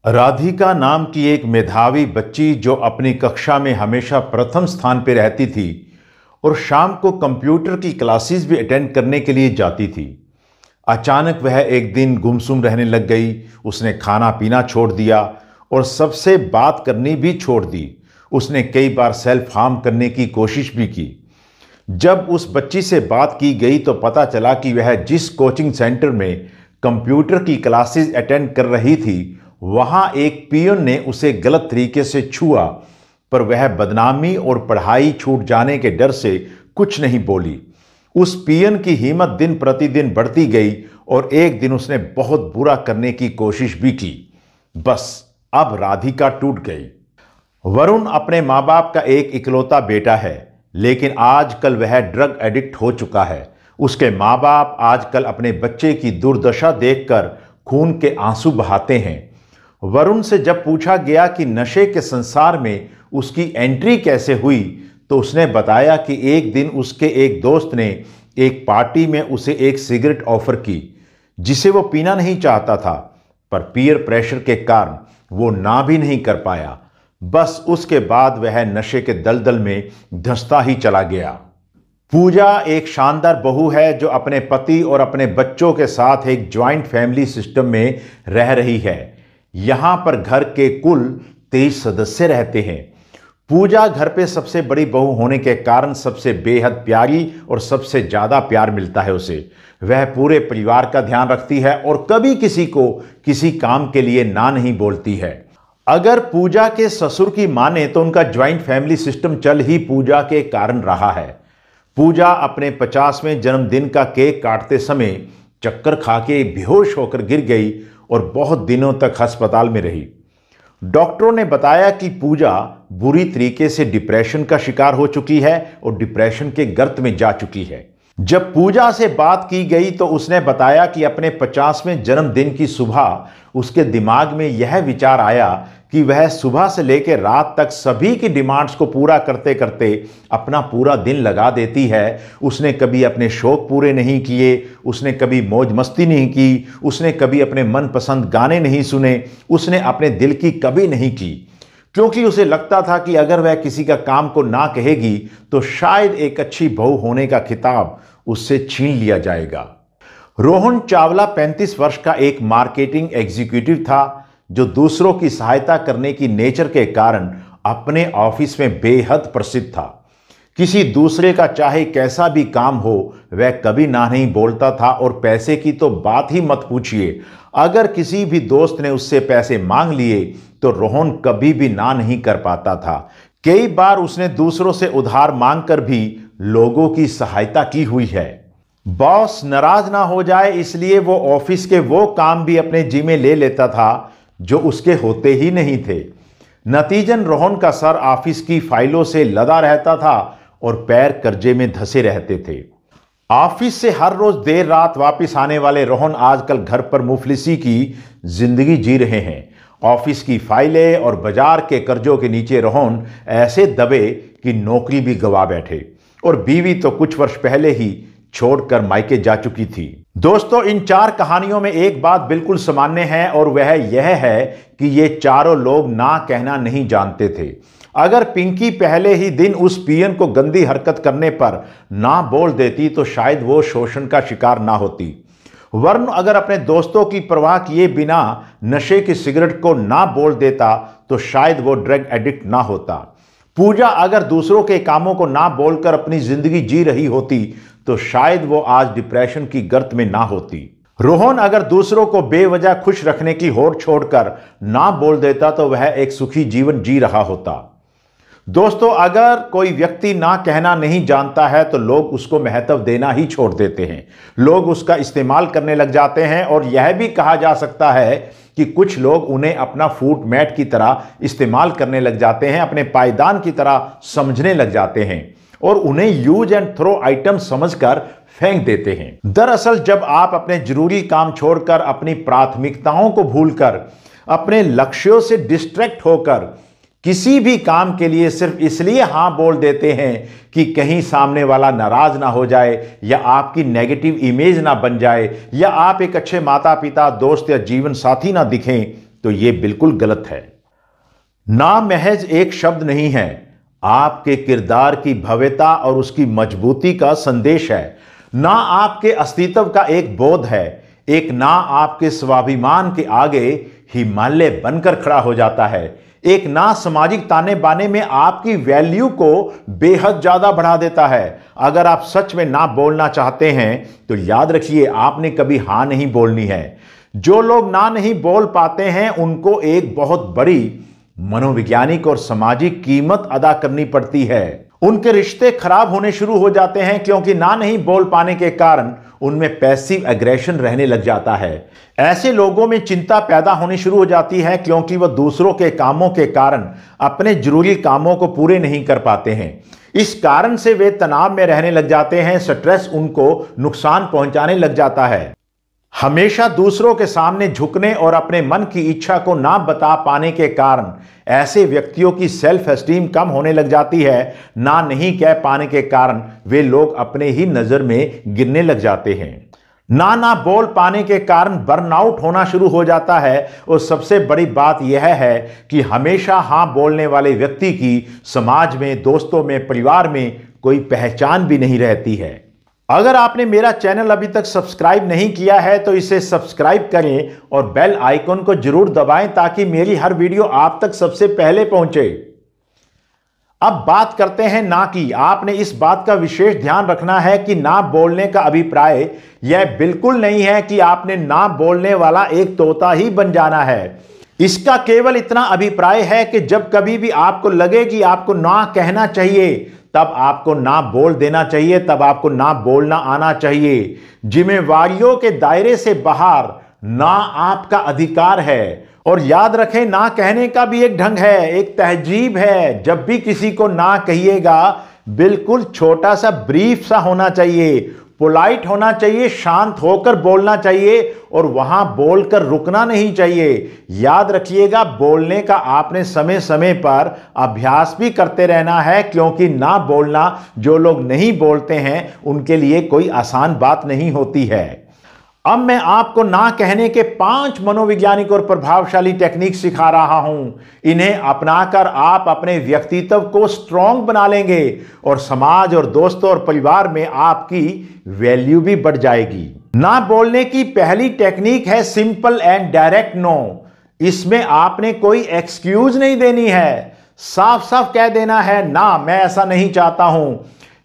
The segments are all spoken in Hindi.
राधिका नाम की एक मेधावी बच्ची जो अपनी कक्षा में हमेशा प्रथम स्थान पर रहती थी और शाम को कंप्यूटर की क्लासेस भी अटेंड करने के लिए जाती थी। अचानक वह एक दिन गुमसुम रहने लग गई। उसने खाना पीना छोड़ दिया और सबसे बात करनी भी छोड़ दी। उसने कई बार सेल्फ हार्म करने की कोशिश भी की। जब उस बच्ची से बात की गई तो पता चला कि वह जिस कोचिंग सेंटर में कंप्यूटर की क्लासेस अटेंड कर रही थी वहां एक पियून ने उसे गलत तरीके से छुआ, पर वह बदनामी और पढ़ाई छूट जाने के डर से कुछ नहीं बोली। उस पियून की हिम्मत दिन प्रतिदिन बढ़ती गई और एक दिन उसने बहुत बुरा करने की कोशिश भी की। बस अब राधिका टूट गई। वरुण अपने माँ बाप का एक इकलौता बेटा है, लेकिन आजकल वह ड्रग एडिक्ट हो चुका है। उसके माँ बाप आजकल अपने बच्चे की दुर्दशा देखकर खून के आंसू बहाते हैं। वरुण से जब पूछा गया कि नशे के संसार में उसकी एंट्री कैसे हुई तो उसने बताया कि एक दिन उसके एक दोस्त ने एक पार्टी में उसे एक सिगरेट ऑफर की जिसे वो पीना नहीं चाहता था, पर पीयर प्रेशर के कारण वो ना भी नहीं कर पाया। बस उसके बाद वह नशे के दलदल में धंसता ही चला गया। पूजा एक शानदार बहू है जो अपने पति और अपने बच्चों के साथ एक ज्वाइंट फैमिली सिस्टम में रह रही है। यहां पर घर के कुल 23 सदस्य रहते हैं। पूजा घर पे सबसे बड़ी बहू होने के कारण सबसे बेहद प्यारी और सबसे ज्यादा प्यार मिलता है उसे। वह पूरे परिवार का ध्यान रखती है और कभी किसी को किसी काम के लिए ना नहीं बोलती है। अगर पूजा के ससुर की माने तो उनका ज्वाइंट फैमिली सिस्टम चल ही पूजा के कारण रहा है। पूजा अपने 50वें जन्मदिन का केक काटते समय चक्कर खा के बेहोश होकर गिर गई और बहुत दिनों तक अस्पताल में रही। डॉक्टरों ने बताया कि पूजा बुरी तरीके से डिप्रेशन का शिकार हो चुकी है और डिप्रेशन के गर्त में जा चुकी है। जब पूजा से बात की गई तो उसने बताया कि अपने 50वें जन्मदिन की सुबह उसके दिमाग में यह विचार आया कि वह सुबह से लेकर रात तक सभी की डिमांड्स को पूरा करते करते अपना पूरा दिन लगा देती है। उसने कभी अपने शौक पूरे नहीं किए, उसने कभी मौज मस्ती नहीं की, उसने कभी अपने मनपसंद गाने नहीं सुने, उसने अपने दिल की कभी नहीं की, क्योंकि उसे लगता था कि अगर वह किसी का काम को ना कहेगी तो शायद एक अच्छी बहू होने का खिताब उससे छीन लिया जाएगा। रोहन चावला 35 वर्ष का एक मार्केटिंग एग्जीक्यूटिव था जो दूसरों की सहायता करने की नेचर के कारण अपने ऑफिस में बेहद प्रसिद्ध था। किसी दूसरे का चाहे कैसा भी काम हो वह कभी ना नहीं बोलता था और पैसे की तो बात ही मत पूछिए। अगर किसी भी दोस्त ने उससे पैसे मांग लिए तो रोहन कभी भी ना नहीं कर पाता था। कई बार उसने दूसरों से उधार मांगकर भी लोगों की सहायता की हुई है। बॉस नाराज ना हो जाए इसलिए वो ऑफिस के वो काम भी अपने जिम्मे ले लेता था जो उसके होते ही नहीं थे। नतीजन रोहन का सर ऑफिस की फाइलों से लदा रहता था और पैर कर्जे में धंसे रहते थे। ऑफिस से हर रोज देर रात वापस आने वाले रोहन आजकल घर पर मुफलिसी की जिंदगी जी रहे हैं। ऑफिस की फाइलें और बाजार के कर्जों के नीचे रोहन ऐसे दबे कि नौकरी भी गवा बैठे और बीवी तो कुछ वर्ष पहले ही छोड़कर मायके जा चुकी थी। दोस्तों, इन 4 कहानियों में एक बात बिल्कुल सामान्य है और वह यह है कि ये चारों लोग ना कहना नहीं जानते थे। अगर पिंकी पहले ही दिन उस पियन को गंदी हरकत करने पर ना बोल देती तो शायद वो शोषण का शिकार ना होती। वरुण अगर अपने दोस्तों की परवाह किए बिना नशे की सिगरेट को ना बोल देता तो शायद वो ड्रग एडिक्ट ना होता। पूजा अगर दूसरों के कामों को ना बोलकर अपनी जिंदगी जी रही होती तो शायद वो आज डिप्रेशन की गर्त में ना होती। रोहन अगर दूसरों को बेवजह खुश रखने की होड़ छोड़कर ना बोल देता तो वह एक सुखी जीवन जी रहा होता। दोस्तों, अगर कोई व्यक्ति ना कहना नहीं जानता है तो लोग उसको महत्व देना ही छोड़ देते हैं। लोग उसका इस्तेमाल करने लग जाते हैं और यह भी कहा जा सकता है कि कुछ लोग उन्हें अपना फूट मैट की तरह इस्तेमाल करने लग जाते हैं, अपने पायदान की तरह समझने लग जाते हैं और उन्हें यूज एंड थ्रो आइटम समझकर फेंक देते हैं। दरअसल जब आप अपने जरूरी काम छोड़कर अपनी प्राथमिकताओं को भूलकर अपने लक्ष्यों से डिस्ट्रैक्ट होकर किसी भी काम के लिए सिर्फ इसलिए हां बोल देते हैं कि कहीं सामने वाला नाराज ना हो जाए या आपकी नेगेटिव इमेज ना बन जाए या आप एक अच्छे माता पिता, दोस्त या जीवन साथी ना दिखें, तो ये बिल्कुल गलत है। ना महज एक शब्द नहीं है, आपके किरदार की भव्यता और उसकी मजबूती का संदेश है। ना आपके अस्तित्व का एक बोध है, एक ना आपके स्वाभिमान के आगे हिमालय बनकर खड़ा हो जाता है। एक ना सामाजिक ताने बाने में आपकी वैल्यू को बेहद ज्यादा बढ़ा देता है। अगर आप सच में ना बोलना चाहते हैं तो याद रखिए, आपने कभी हां नहीं बोलनी है। जो लोग ना नहीं बोल पाते हैं उनको एक बहुत बड़ी मनोवैज्ञानिक और सामाजिक कीमत अदा करनी पड़ती है। उनके रिश्ते खराब होने शुरू हो जाते हैं क्योंकि ना नहीं बोल पाने के कारण उनमें पैसिव एग्रेशन रहने लग जाता है। ऐसे लोगों में चिंता पैदा होनी शुरू हो जाती है क्योंकि वह दूसरों के कामों के कारण अपने जरूरी कामों को पूरे नहीं कर पाते हैं। इस कारण से वे तनाव में रहने लग जाते हैं। स्ट्रेस उनको नुकसान पहुंचाने लग जाता है। हमेशा दूसरों के सामने झुकने और अपने मन की इच्छा को ना बता पाने के कारण ऐसे व्यक्तियों की सेल्फ एस्टीम कम होने लग जाती है। ना नहीं कह पाने के कारण वे लोग अपने ही नजर में गिरने लग जाते हैं। ना बोल पाने के कारण बर्नआउट होना शुरू हो जाता है। और सबसे बड़ी बात यह है कि हमेशा हां बोलने वाले व्यक्ति की समाज में, दोस्तों में, परिवार में कोई पहचान भी नहीं रहती है। अगर आपने मेरा चैनल अभी तक सब्सक्राइब नहीं किया है तो इसे सब्सक्राइब करें और बेल आइकन को जरूर दबाएं ताकि मेरी हर वीडियो आप तक सबसे पहले पहुंचे। अब बात करते हैं ना की। आपने इस बात का विशेष ध्यान रखना है कि ना बोलने का अभिप्राय यह बिल्कुल नहीं है कि आपने ना बोलने वाला एक तोता ही बन जाना है। इसका केवल इतना अभिप्राय है कि जब कभी भी आपको लगे कि आपको ना कहना चाहिए तब आपको ना बोल देना चाहिए, तब आपको ना बोलना आना चाहिए। जिम्मेवारियों के दायरे से बाहर ना आपका अधिकार है। और याद रखें, ना कहने का भी एक ढंग है, एक तहजीब है। जब भी किसी को ना कहिएगा बिल्कुल छोटा सा ब्रीफ सा होना चाहिए, पोलाइट होना चाहिए, शांत होकर बोलना चाहिए और वहां बोलकर रुकना नहीं चाहिए। याद रखिएगा, बोलने का आपने समय समय पर अभ्यास भी करते रहना है क्योंकि ना बोलना, जो लोग नहीं बोलते हैं उनके लिए कोई आसान बात नहीं होती है। अब मैं आपको ना कहने के 5 मनोवैज्ञानिक और प्रभावशाली टेक्निक सिखा रहा हूं। इन्हें अपनाकर आप अपने व्यक्तित्व को स्ट्रॉन्ग बना लेंगे और समाज और दोस्तों और परिवार में आपकी वैल्यू भी बढ़ जाएगी। ना बोलने की पहली टेक्निक है सिंपल एंड डायरेक्ट नो। इसमें आपने कोई एक्सक्यूज नहीं देनी है, साफ साफ कह देना है ना, मैं ऐसा नहीं चाहता हूं।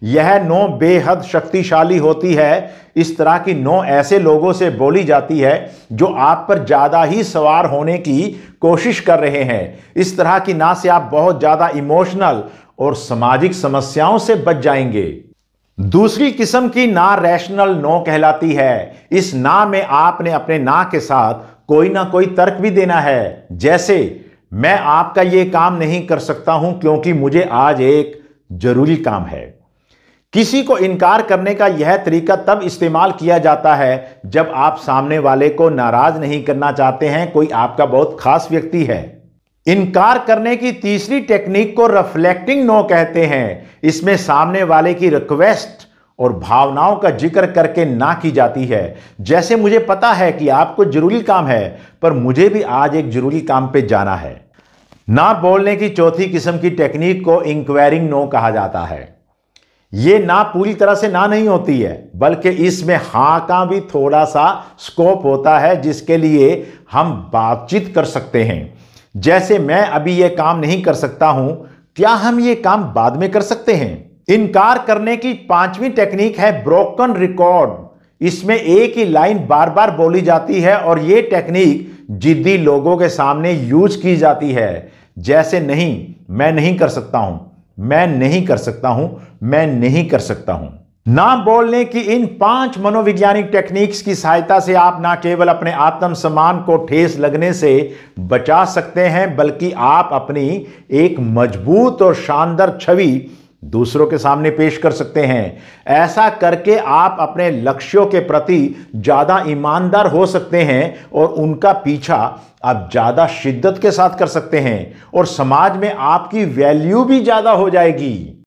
यह नो बेहद शक्तिशाली होती है। इस तरह की नो ऐसे लोगों से बोली जाती है जो आप पर ज्यादा ही सवार होने की कोशिश कर रहे हैं। इस तरह की ना से आप बहुत ज्यादा इमोशनल और सामाजिक समस्याओं से बच जाएंगे। दूसरी किस्म की ना रैशनल नो कहलाती है। इस ना में आपने अपने ना के साथ कोई ना कोई तर्क भी देना है, जैसे मैं आपका यह काम नहीं कर सकता हूं क्योंकि मुझे आज एक जरूरी काम है। किसी को इनकार करने का यह तरीका तब इस्तेमाल किया जाता है जब आप सामने वाले को नाराज नहीं करना चाहते हैं, कोई आपका बहुत खास व्यक्ति है। इनकार करने की तीसरी टेक्निक को रिफ्लेक्टिंग नो कहते हैं। इसमें सामने वाले की रिक्वेस्ट और भावनाओं का जिक्र करके ना की जाती है। जैसे मुझे पता है कि आपको जरूरी काम है पर मुझे भी आज एक जरूरी काम पे जाना है। ना बोलने की चौथी किस्म की टेक्निक को इंक्वायरिंग नो कहा जाता है। ये ना पूरी तरह से ना नहीं होती है बल्कि इसमें हां का भी थोड़ा सा स्कोप होता है जिसके लिए हम बातचीत कर सकते हैं। जैसे मैं अभी यह काम नहीं कर सकता हूं, क्या हम ये काम बाद में कर सकते हैं। इनकार करने की 5वीं टेक्निक है ब्रोकन रिकॉर्ड। इसमें एक ही लाइन बार बार बोली जाती है और यह टेक्निक जिद्दी लोगों के सामने यूज की जाती है। जैसे नहीं, मैं नहीं कर सकता हूं, मैं नहीं कर सकता हूं, मैं नहीं कर सकता हूं। ना बोलने की इन 5 मनोवैज्ञानिक टेक्निक्स की सहायता से आप ना केवल अपने आत्मसम्मान को ठेस लगने से बचा सकते हैं बल्कि आप अपनी एक मजबूत और शानदार छवि दूसरों के सामने पेश कर सकते हैं। ऐसा करके आप अपने लक्ष्यों के प्रति ज्यादा ईमानदार हो सकते हैं और उनका पीछा आप ज्यादा शिद्दत के साथ कर सकते हैं और समाज में आपकी वैल्यू भी ज्यादा हो जाएगी।